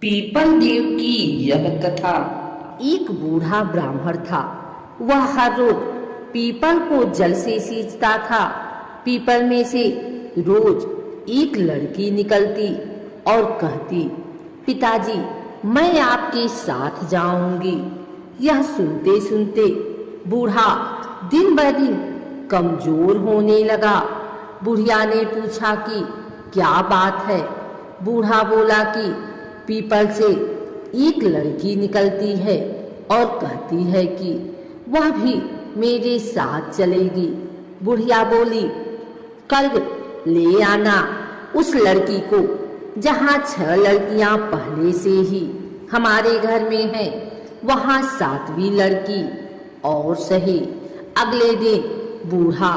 People देव की यह कथा। एक बूढ़ा ब्राह्मण था। वह हर रोज पीपल को जल से सींचता था। पीपल में से रोज एक लड़की निकलती और कहती, पिताजी मैं आपके साथ जाऊंगी। यह सुनते सुनते बूढ़ा दिन ब दिन कमजोर होने लगा। बुढ़िया ने पूछा कि क्या बात है। बूढ़ा बोला कि पीपल से एक लड़की निकलती है और कहती है कि वह भी मेरे साथ चलेगी। बुढ़िया बोली, कल ले आना उस लड़की को, जहाँ 6 लड़कियां पहले से ही हमारे घर में हैं, वहाँ 7वीं लड़की और सही। अगले दिन बूढ़ा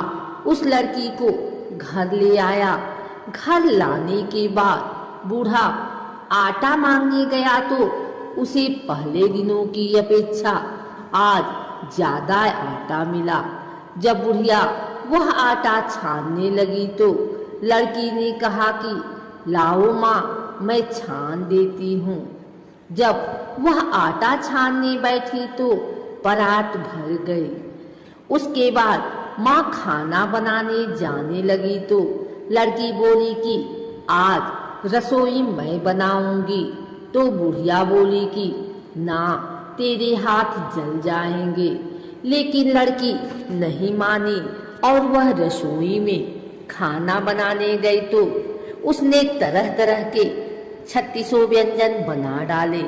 उस लड़की को घर ले आया। घर लाने के बाद बूढ़ा आटा मांगने गया तो उसे पहले दिनों की अपेक्षा आज ज्यादा आटा मिला। जब बुढ़िया वह आटा छानने लगी तो लड़की ने कहा कि लाओ माँ, मैं छान देती हूँ। जब वह आटा छानने बैठी तो परात भर गई। उसके बाद माँ खाना बनाने जाने लगी तो लड़की बोली कि आज रसोई मैं बनाऊंगी। तो बुढ़िया बोली कि ना, तेरे हाथ जल जाएंगे। लेकिन लड़की नहीं मानी और वह रसोई में खाना बनाने गई तो उसने तरह तरह के 3600 व्यंजन बना डाले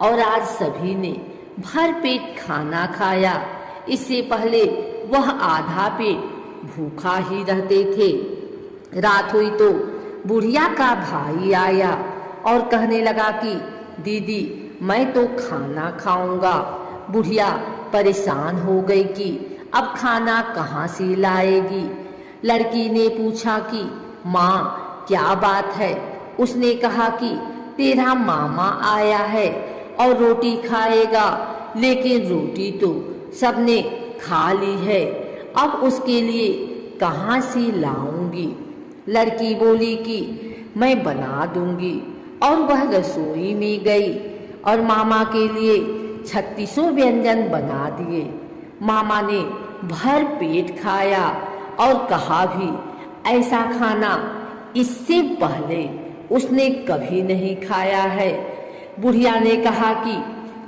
और आज सभी ने भर पेट खाना खाया। इससे पहले वह आधा पेट भूखा ही रहते थे। रात हुई तो बुढ़िया का भाई आया और कहने लगा कि दीदी मैं तो खाना खाऊंगा। बुढ़िया परेशान हो गई कि अब खाना कहाँ से लाएगी। लड़की ने पूछा कि माँ क्या बात है। उसने कहा कि तेरा मामा आया है और रोटी खाएगा, लेकिन रोटी तो सबने खा ली है, अब उसके लिए कहाँ से लाऊंगी। लड़की बोली कि मैं बना दूंगी और वह रसोई में गई और मामा के लिए 3600 व्यंजन बना दिए। मामा ने भर पेट खाया और कहा भी ऐसा खाना इससे पहले उसने कभी नहीं खाया है। बुढ़िया ने कहा कि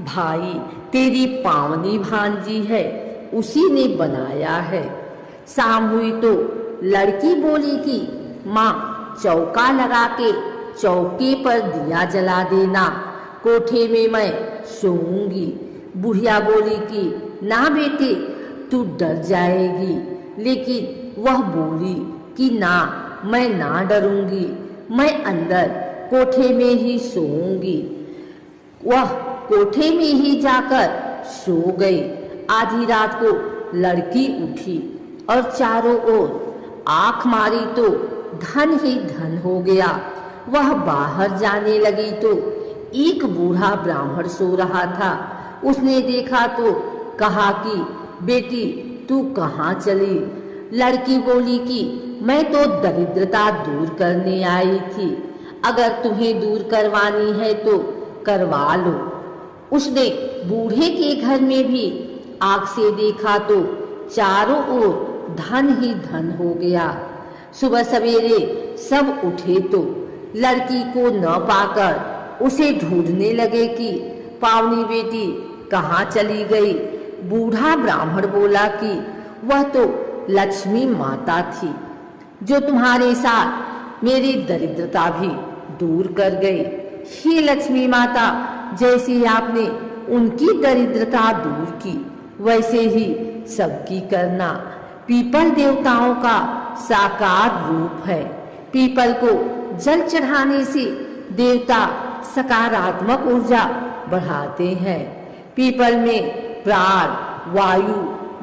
भाई तेरी पावनी भांजी है, उसी ने बनाया है। शाम हुई तो लड़की बोली कि माँ चौका लगा के चौके पर दिया जला देना, कोठे में मैं सोऊंगी। बुढ़िया बोली कि ना बेटे, तू डर जाएगी। लेकिन वह बोली कि ना, मैं ना डरूंगी, मैं अंदर कोठे में ही सोऊंगी। वह कोठे में ही जाकर सो गई। आधी रात को लड़की उठी और चारों ओर आंख मारी तो धन ही धन हो गया। वह बाहर जाने लगी तो एक बूढ़ा ब्राह्मण सो रहा था। उसने देखा तो कहा कि बेटी तू कहाँ चली। लड़की बोली कि मैं तो दरिद्रता दूर करने आई थी, अगर तुम्हें दूर करवानी है तो करवा लो। उसने बूढ़े के घर में भी आँख से देखा तो चारों ओर धन ही धन हो गया। सुबह सवेरे सब उठे तो लड़की को न पाकर उसे ढूंढने लगे कि पावनी बेटी कहाँ चली गई। बूढ़ा ब्राह्मण बोला कि वह तो लक्ष्मी माता थी, जो तुम्हारे साथ मेरी दरिद्रता भी दूर कर गई। हे लक्ष्मी माता, जैसे आपने उनकी दरिद्रता दूर की, वैसे ही सबकी करना। पीपल देवताओं का साकार रूप है। पीपल को जल चढ़ाने से देवता सकारात्मक ऊर्जा बढ़ाते हैं। पीपल में प्राण वायु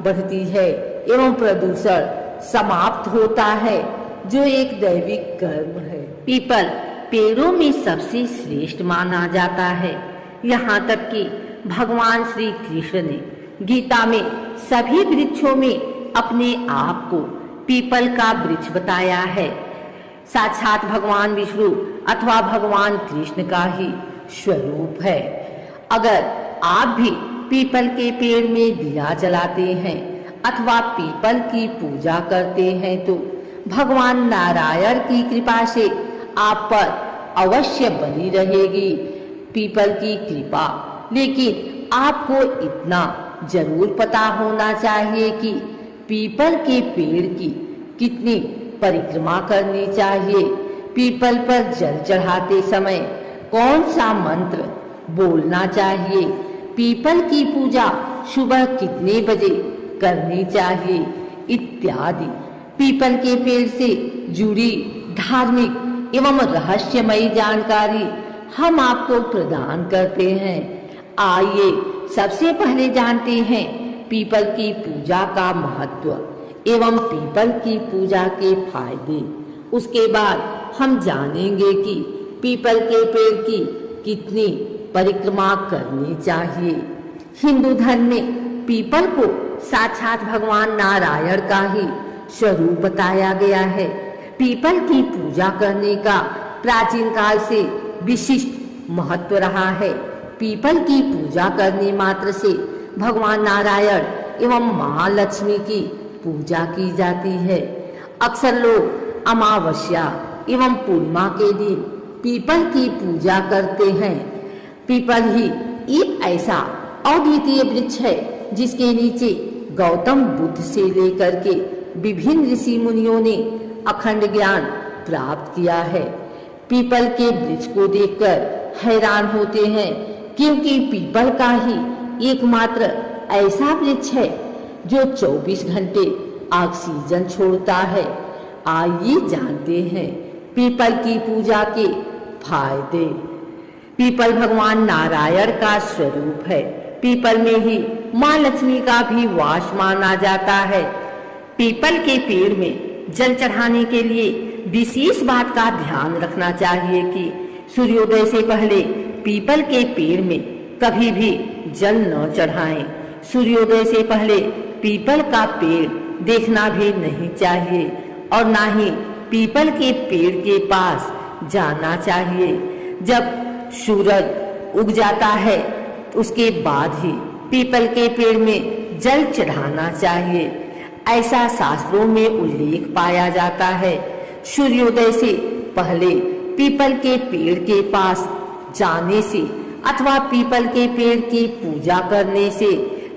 बढ़ती है एवं प्रदूषण समाप्त होता है, जो एक दैविक कर्म है। पीपल पेड़ों में सबसे श्रेष्ठ माना जाता है। यहाँ तक कि भगवान श्री कृष्ण ने गीता में सभी वृक्षों में अपने आप को पीपल का वृक्ष बताया है। साक्षात भगवान विष्णु अथवा भगवान कृष्ण का ही स्वरूप है। अगर आप भी पीपल के पेड़ में दिया जलाते हैं अथवा पीपल की पूजा करते हैं तो भगवान नारायण की कृपा से आप पर अवश्य बनी रहेगी पीपल की कृपा। लेकिन आपको इतना जरूर पता होना चाहिए कि पीपल के पेड़ की कितनी परिक्रमा करनी चाहिए, पीपल पर जल चढ़ाते समय कौन सा मंत्र बोलना चाहिए, पीपल की पूजा सुबह कितने बजे करनी चाहिए इत्यादि पीपल के पेड़ से जुड़ी धार्मिक एवं रहस्यमयी जानकारी हम आपको प्रदान करते हैं। आइए सबसे पहले जानते हैं पीपल की पूजा का महत्व एवं पीपल की पूजा के फायदे। उसके बाद हम जानेंगे कि पीपल के पेड़ की कितनी परिक्रमा करनी चाहिए। हिंदू धर्म में पीपल को साक्षात भगवान नारायण का ही स्वरूप बताया गया है। पीपल की पूजा करने का प्राचीन काल से विशिष्ट महत्व रहा है। पीपल की पूजा करने मात्र से भगवान नारायण एवं महालक्ष्मी की पूजा की जाती है। अक्सर लोग अमावस्या एवं पूर्णिमा के दिन पीपल की पूजा करते हैं। पीपल ही एक ऐसा अद्वितीय वृक्ष है जिसके नीचे गौतम बुद्ध से लेकर के विभिन्न ऋषि मुनियों ने अखंड ज्ञान प्राप्त किया है। पीपल के वृक्ष को देखकर हैरान होते हैं क्योंकि पीपल का ही एकमात्र ऐसा वृक्ष है जो 24 घंटे ऑक्सीजन छोड़ता है। आइए जानते हैं पीपल की पूजा के फायदे। पीपल भगवान नारायण का स्वरूप है। पीपल में ही माँ लक्ष्मी का भी वास माना जाता है। पीपल के पेड़ में जल चढ़ाने के लिए विशेष बात का ध्यान रखना चाहिए कि सूर्योदय से पहले पीपल के पेड़ में कभी भी जल न चढ़ाएं। सूर्योदय से पहले पीपल का पेड़ देखना भी नहीं चाहिए और ना ही पीपल के पेड़ के पास जाना चाहिए। जब सूरज उग जाता है उसके बाद ही पीपल के पेड़ में जल चढ़ाना चाहिए। ऐसा शास्त्रों में उल्लेख पाया जाता है। सूर्योदय से पहले पीपल के पेड़ के पास जाने से अथवा पीपल के पेड़ की पूजा करने से,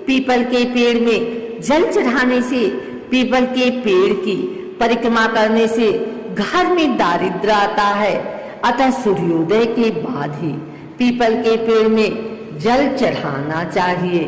पीपल के पेड़ में जल चढ़ाने से, पीपल के पेड़ की परिक्रमा करने से घर में दारिद्र्य आता है। अतः सूर्योदय के बाद ही पीपल के पेड़ में जल चढ़ाना चाहिए।